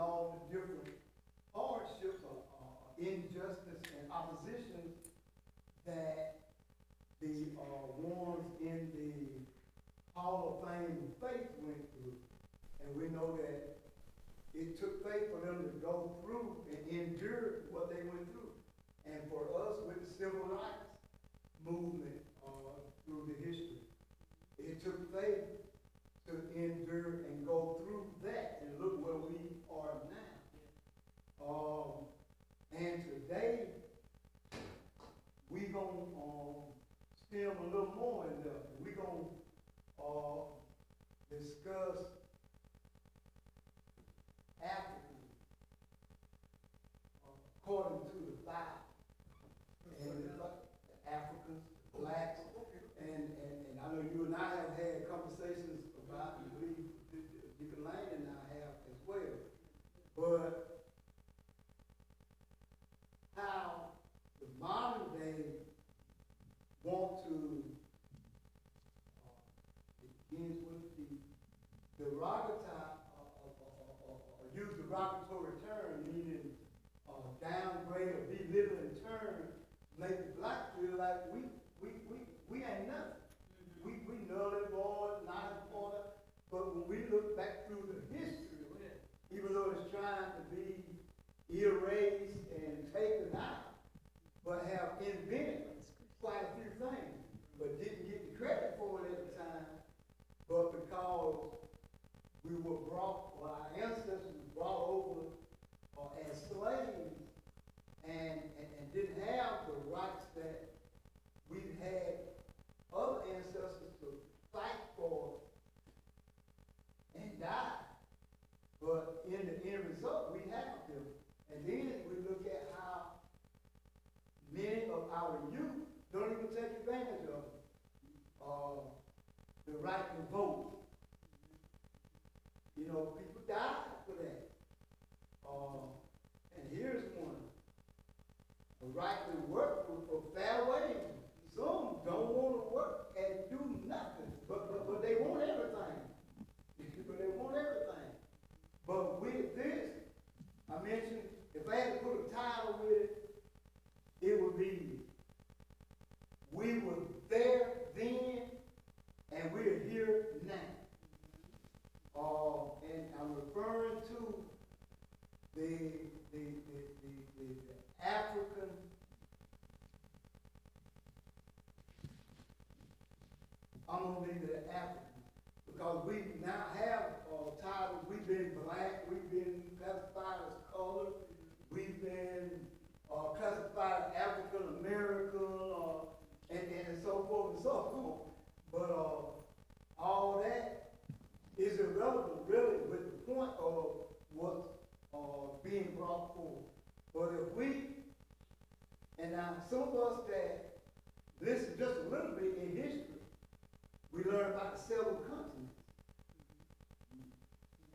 all the different hardships or injustice and opposition that the ones in the Hall of Fame of Faith went through. And we know that it took faith for them to go through and endure what they went through. And for us with the civil rights movement through the history, it took faith to endure and go through that. And look where we are now. And today, we're going to stem a little more in depth. We're going to discuss Africans according to the Bible. And the Africans, the blacks, and I know you and I have had conversations about, I believe Deacon Lane and I have as well. But how the modern day want to it begins with the derogatory, use derogatory term, meaning downgrade or belittling term, make the black feel like we ain't nothing. We null and void, not important. But when we look back through the history, even though it's trying to be erased and taken out, but have invented quite a few things, but didn't get the credit for it at the time, but because we were brought, or our ancestors were brought over as slaves and didn't have the rights that we've had other ancestors to fight for and die. But in the end result, we have them. And then we look at how many of our youth don't even take advantage of the right to vote. You know, people die for that. And here's one. The right to work for fair wage. Some don't want to work and do nothing, but they want everything. But they want everything. But with this, I mentioned, if I had to put a title with it, it would be, we were there then, and we're here now. And I'm referring to the African I'm going to leave it at African because we now have titles. We've been black, we've been classified as colored, we've been classified as African American, and so forth and so forth. But all that is irrelevant, really, with the point of what's being brought forth. But if we, and now some of us that listen just a little bit in history, we learn about the several continents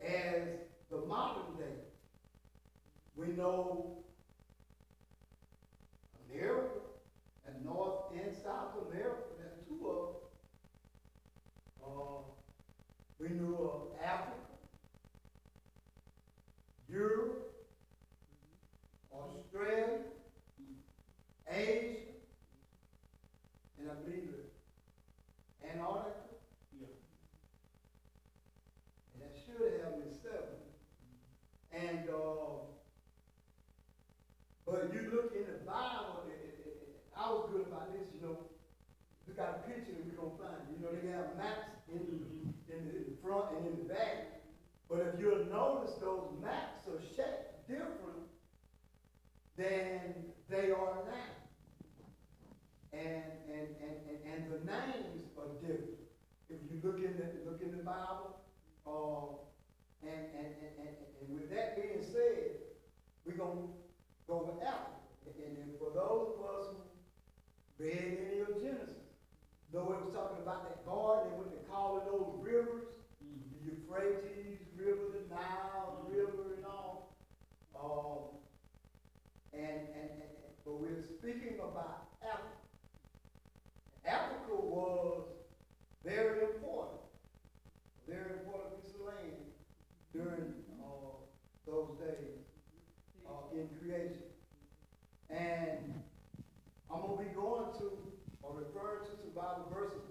as the modern day. We know America and North and South America, that's two of them. We knew of Africa, Europe, Australia, Asia, and I believe Antarctica. Yeah. And that should have been seven. And but you look in the Bible, I was good about this, you know. We got a picture that we're gonna find. You know, they have maps in the front and in the back. But if you'll notice, those maps are shaped different than they are now. And the names are different. If you look in the Bible, and with that being said, we're gonna go with Africa. And for those of us who read any of Genesis, know it was talking about that garden and what they call those rivers, the Euphrates River, the Nile River, and all. But we're speaking about Africa. Africa was very important piece of land during those days, in creation. And I'm gonna be going to, or referring to some Bible verses